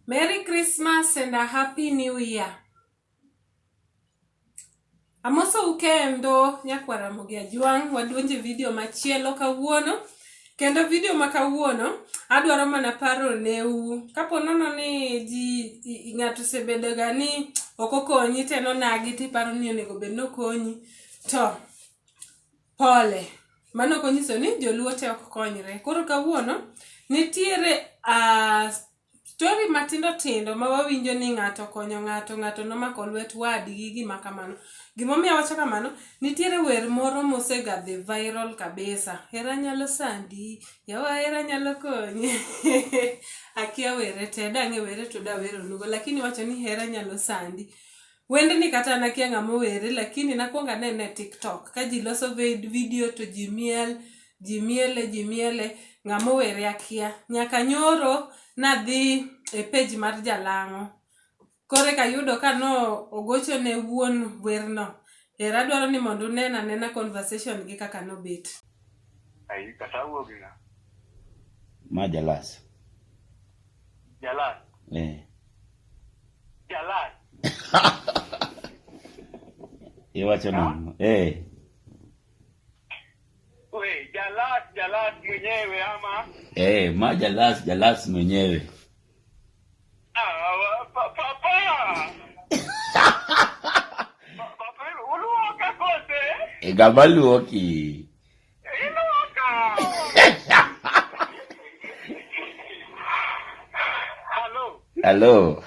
Merry Christmas and a Happy New Year. Amoso ukendo nyakwara mogia juang wadonje video machielo kawuono. Kendo video makawuono adwaro mana paro neu. Kapo nono ni ji ng'ato sebedo gani okokonyi teno nagi ti paro ni onego bed nokonyi. To pole. Mano konyiso ni joluo te ok konyre. Koro kawuono nitiere story matindo tindo ma wawinjo ni ng'ato konyo ng'ato nomako lwet wadgi gima kamano. Gimomiyo awacho kamano, nitiere wer moro mosegadhi viral kabisa. Hera nyalo sandi, yawa hera nyalo konyi. Akia were te, dang'e were to da wero nugo, lakini wacho ni hera nyalo sandi. Wende ni kata nakia ng'amo were, lakini nakuonga nene TikTok. Ka ji loso video to jimiele, ng'amo were akia. Nyaka nyoro nadhi e page mar Jalang'o. Kore ka yudo ka no ogocho ne wuon werno. Hera dwaro ni mondo nena conversation gi kaka no bet. Ai kata wogina. Ma Jalas. Jalas. Jalas. Iwacho nini? We, Jalas mwenyewe ama? Ma Jalas mwenyewe. Papa. Papa, uluoka kote? Gabaluoki. Iluoka. Hello.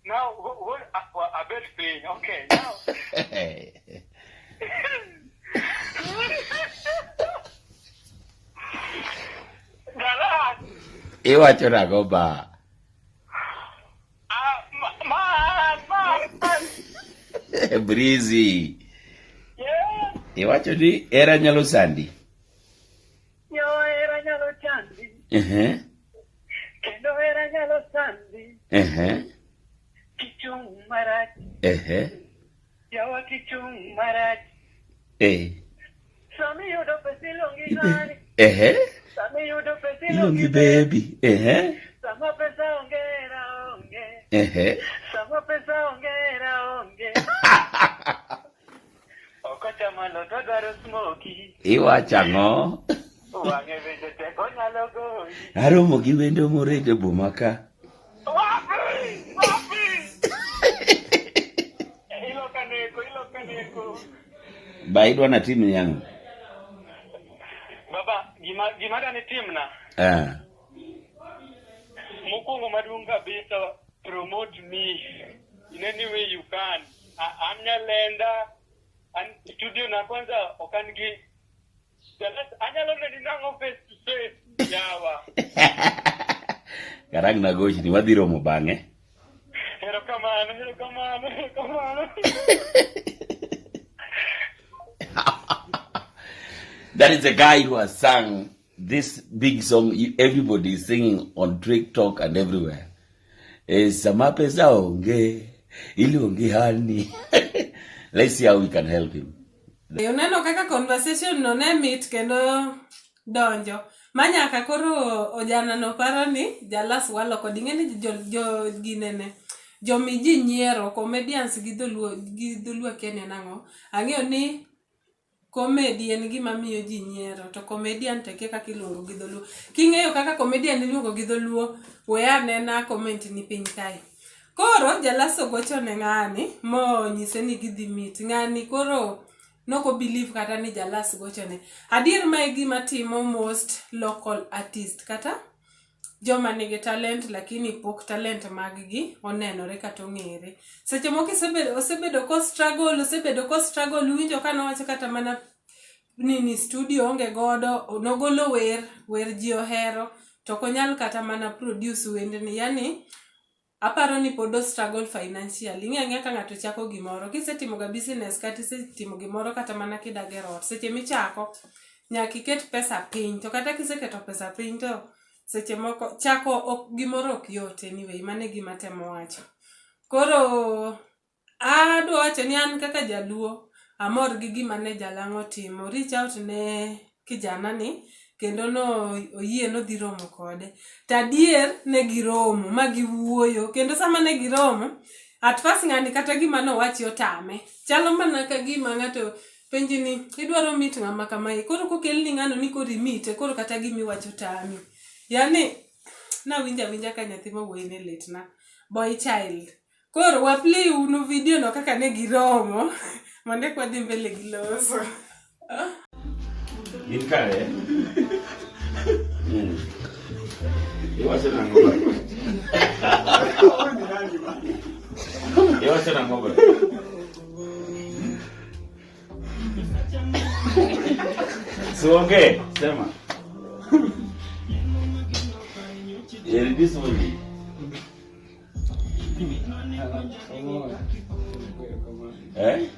Now, what a bit thing. Okay, now. Jalas. Iwacho nago ba. Breezy. Yeah. Iwacho ni hera nyalo sandi. Yo, hera nyalo chandi. Kendo hera nyalo sandi. Kichung marach. Yawa kichung marach. Sami yudo pesilongi nani. Sami yudo pesilongi baby. Sama pesa ongera onge. Sama pesa ongera onge. Okocha malo to dwaro smoky. Iwacho ang'o? Wang'e bende teko nyalo goyi. Aromo gi wendo morede bomaka. Wapi! Ilokaneko. Ba idwa na timu yangu. Baba, gimada ni timna? Mokwongo maduong' kabisa, promote me in any way you can. I'm Nyalenda, and studio na kwanza okangi. Anyalo neni nango face to face, yawa. Karang nagoshi ni wadhi romo bang'e. Erokamano. That is the guy who has sung this big song everybody is singing on TikTok and everywhere. Sama pesa onge, ilonge hani. Let's see how we can help him. Uneno kaka conversation no ne meet kendo donjo. Manyaka koro ojana no paro ni Jalas walo kodinge ni jo ginene. Jo miji nyiero comedians gi dholuo kene nango. Ang'eyo ni comedy en gima miyo ji nyiero to comedian te kaka iluongo gi dholuo. King'eyo kaka comedian iluongo gi dholuo, we anena comment ni piny kae. Koro Jalas ogocho ne ng'ani mo nyise ni gidhi meet. Ng'ani koro noko believe kata ni Jalas gocho ne. Adier mae gima timo most local artist kata joma nigi talent lakini pok talent mag-gi onenore kata ong'ere. Seche moko osebedo ko struggle winjo ka nowacho kata mana nini studio onge godo, nogolo wer ji ohero to konyal kata mana produce wendni. Yani aparo ni podo struggle financially. Ng'e ka ng'ato chako gimoro, kisetimo ga business kata isetimo gimoro kata mana kidagero ot. Seche michako nyaka iket pesa piny, to kata kiseketo pesa piny to seche moko chako gimoro ok yot anyway. Mane gima temo wacho. Koro adwa wacho ni an kaka jaluo amor gi gima ne Jalang'o timo. Reach out ne kijana ni kendo no oyie nodhi romo kode. Tadier ne giromo ma giwuoyo, kendo sama ne giromo at first ng'ani kata gima nowachi otame. Chalo mana ka gima ng'ato penji ni idwaro meet ng'ama kamae, koro kokelni ng'ano ni koro imite, koro kata gima iwacho tami. Yani nawinja ka nyathi mawuoyi ne litna, boy child. Koro wa play unu video no kaka ne giromo mondo kwa dhi mbele gi loso. In kare? Iwacho nang'o ba? Iwacho nang'o ba? Suonge, sema. This one. Eh?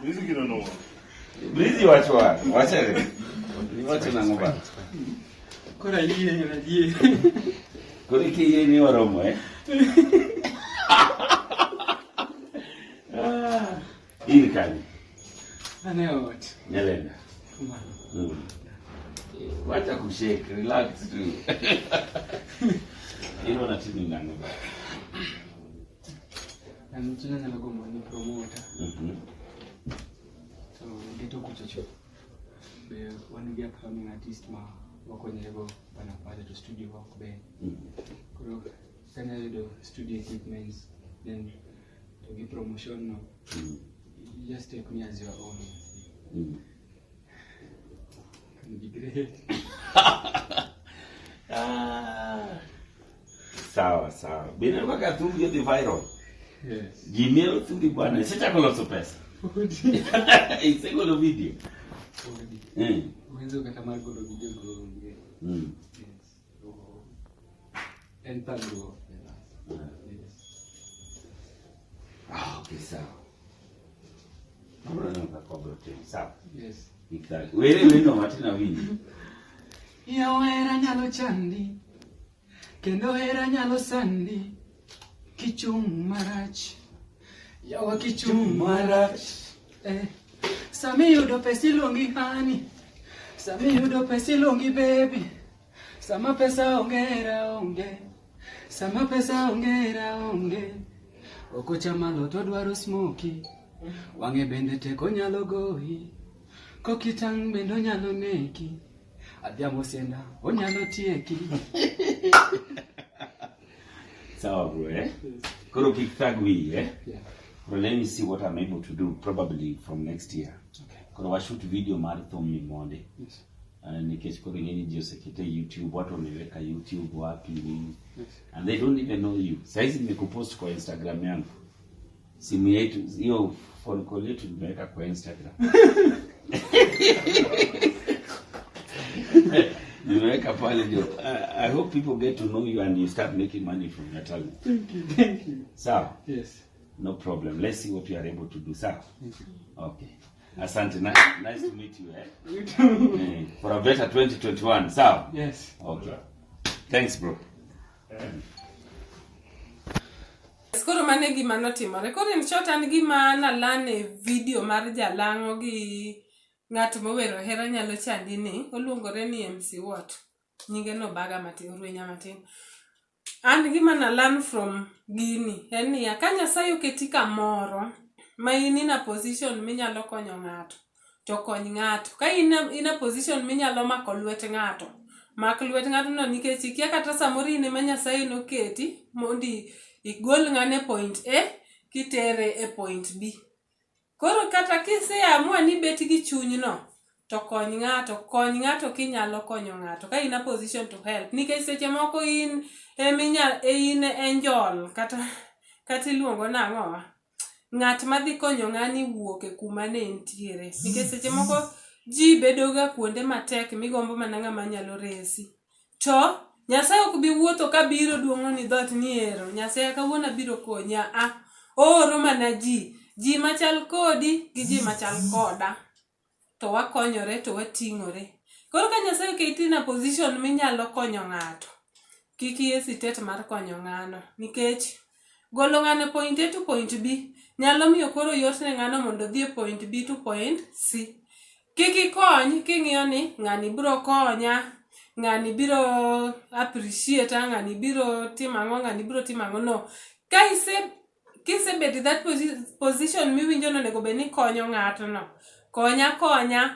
Music don't know. Breezy wachwa. Wachare. Iwacho nang'o ba? Kora yie. Koro kiye ni waromo In kani? Ane ot. Nyalenda. Kumano. Wacha kushake, relax tu. Ino natini nang'o ba? Tuna nyalo gombo ni promoter. So geto kuchocho. Be wan gi upcoming artist ma wakonyego bana pale to studio wako be. Koro kanya yudo studio equipments, then to give promotion no. You just take me as your own. Can be great. Sawa. Bina waka tu get the viral. Yes. Gmail tu di bwana. Sasa koloso pesa. Isego lo video. Wenzo kata margo lo video go. Yes. Enter go. Yes. Okay, sawa. Mbona nakakobra tena. Sawa. Yes. Ikali. Wewe wendo matina wingi. Ya hera nyalo chandi, kendo hera nyalo sandi, kichung' marach, yawa kichung' marach. Sami yudo pesa iluongi honey, sami yudo pesa iluongi baby, sama pesa ongera onge, sama pesa ongera onge. Okochama lot odwaro smoky, wang'e bende teko nyalo goyi, kokitang' bende onyalo neki. Adhiamo senda, onyalo tieki. Sawa bro, Koro kick tag we, Yeah. Well, let me see what I'm able to do probably from next year. Okay. Koro wa shoot video marathon ni monde. Yes. Nikech koro ngeni jio sekete YouTube, watu wameweka YouTube wapi nini. Yes. And they don't even know you. Saizi nimekupost kwa Instagram yangu. Simu yetu, hiyo phone call yetu nimeweka kwa Instagram. Nimeweka pale ndio. I hope people get to know you and you start making money from your talent. Thank you. Sawa? Yes. No problem. Let's see what you are able to do. Sawa? Thank you. Okay. Asante. Nice to meet you. You too. For a better 2021. Sawa? Yes. Okay. Thanks, bro. Koro mane gima notimore. Koro in short an gima nalane video mar Jalang'o gi ng'at mowero hera nyalo chandi ni, oluongore ni MC What. Nyinge no baga matin, Orwenya matin. And gima nalan from gini, en niya, ka Nyasaye oketi kamoro, ma in a position minyalo konyo ng'ato, to kony ng'ato. Ka in a position minyalo mako lwet ng'ato, mak lwet ng'ato no, nikech ikia kata samoro in ema Nyasaye noketi mondi igol ng'ane point A kitere e point B. Koro kata kiseamua ni bet gi chuny no, to kony ng'ato kinyalo konyo ng'ato ka in a position to help. Nikech seche moko in enjol kata iluongo nang'owa, ng'at madhi konyo ng'ani wuok e kuma ne entiere. Nikech seche moko ji bedoga kuonde matek migombo mana ng'ama nyalo resi. To Nyasaye ok bi wuotho ka biro duong'o ni dhot ni ero. Nyasaye kawuono biro konya. Ooro mana ji machal kodi gi ji machal koda. To wakonyore to wating'ore. Koro ka Nyasaye oketi na position minyalo konyo ng'ato, kik ihesitate mar konyo ng'ano. Nikech golo ng'ano point A to point B nyalo miyo koro yot ne ng'ano mondo dhi e point B to point C. kiki kony king'iyo ni ng'ani biro konya, ng'ani biro appreciate, ng'ani biro timo ang'o no. Kisebet that position miwinjo nonego bed ni konyo ng'ato no, konya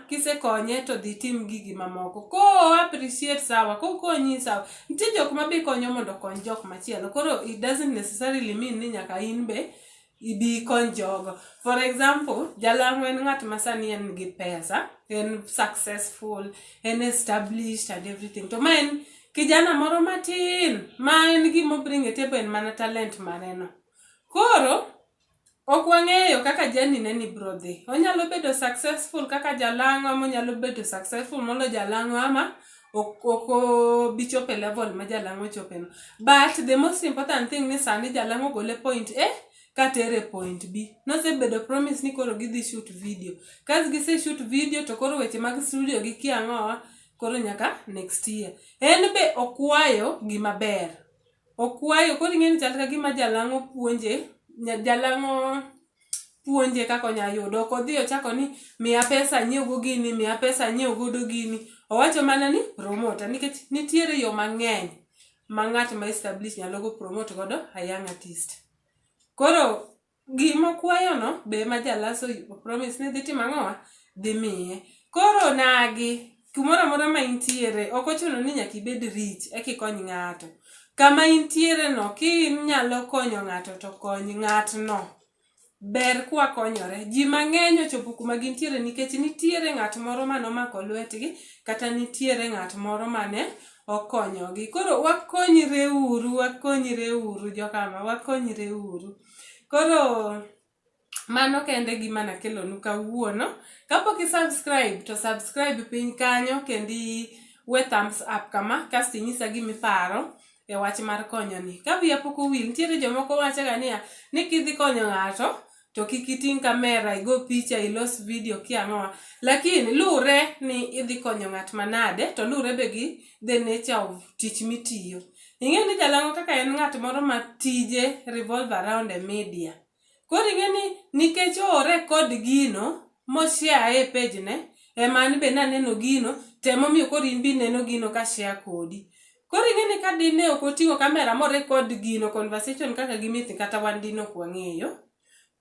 kisekonye to dhi tim gigi mamoko. Ko appreciate sawa, ko konyi sawa. Nitie jok ma be konyo mondo kony jok machielo. Koro it doesn't necessarily mean ni nyaka in be ibi kony jogo. For example, jalang'o en ng'at ma sani en gi pesa, en successful, en established and everything. To ma en kijana moro matin ma en gimo bring e table en mana talent mare no. Koro ok wang'eyo kaka jani neni bro dhi. Onyalo bedo successful kaka jalang'o, ama onyalo bedo successful molo jalang'o, ama oko bichope level ma jalang'o chope no. But the most important thing ni sani jalang'o gole point A katere point B. Nosebedo promise ni koro gidhi shoot video. Kas gise shoot video to koro weche mag studio gi kiang'owa koro nyaka next year. En be okwayo gima ber. Okwayo koro ing'eni chal ka gima jalang'o puonje kako nya yudo. Ok odhi ochako ni miya pesa nyiew go gini, miya pesa nyiew godo gini. Owacho mana ni promoter, nikech nitiere yo mang'eny ma ng'at ma establish nyalo go promote godo a young artist. Koro gima kwayo no be ma jalaso promise ni dhi timo ang'owa dhi miye. Koro nagi kumoro amora ma intiere, ok ochuno ni nyaka ibed rich ekikony ng'ato. Kama intiere no, kinyalo konyo ng'ato to kony ng'atno. Ber kwa konyore. Ji mang'eny ochopo kuma gintiere nikech nitiere ng'at moro mano mako lwetgi, kata nitiere ng'at moro mane okonyogi. Koro wakonyre uru jokama, wakonyre uru. Koro mano kende gima nakelonu kawuono. Kapok i subscribe to subscribe piny kanyo, kendi we thumbs up kama, kasto inyisa gimiparo e wach mar konyo ni. Ka wiya pok owil, nitiere jomoko wachaga niya, ni kidhi konyo ng'ato to kik iting' kamera, igo picha, ilos video kiang'owa. Lakini lure ni idhi konyo ng'at manade, to lure be gi the nature of tich mitiyo. Ing'e ni jalang'o kaka en ng'at moro ma tije revolve around a media. Koro ing'e ni nikech o record gino mo-share e page ne, ema an be naneno gino, temomiyo koro in bi neno gino ka share kodi. Koro ing'e ni ka dine ok oting'o kamera mo record gino conversation kaka gimithi kata wan dine ok wang'eyo,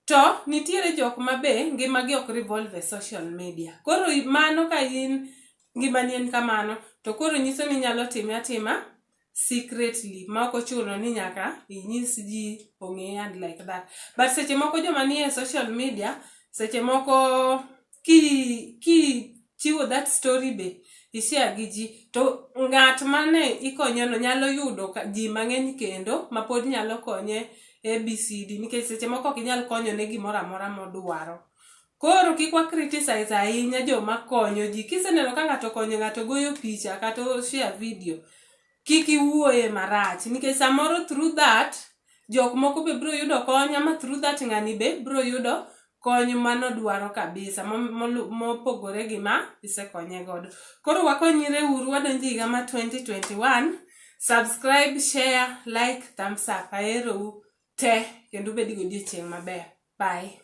to nitiere jok ma be ngimagi ok revolve e social media. Koro mano ka in ngimani en kamano, to koro nyiso ni nyalo time atima secretly, ma ok ochuno ni nyaka inyis ji ong'e and like that. But seche moko joma nie social media, seche moko ki chiwo that story be ishare gi ji, to ng'at mane ikonyono nyalo yudo ji mang'eny kendo ma pod nyalo konye ABCD, nikech seche moko ok inyal konyo ne gimoro amora modwaro. Koro kik wa criticize ahinya joma konyo ji. Kiseneno ka ng'ato konyo ng'ato goyo picha kata share video, kik iwuoye marach, nikech samoro through that jok moko be biro yudo kony, ama through that ng'ani be biro yudo kony manodwaro kabisa, mopogore gi ma isekonye godo. Koro wakonyre uru, wadonjo higa ma 2021. Subscribe, share, like, thumbs up. Ahero u te, kendo bed gi odiochieng' maber. Bye.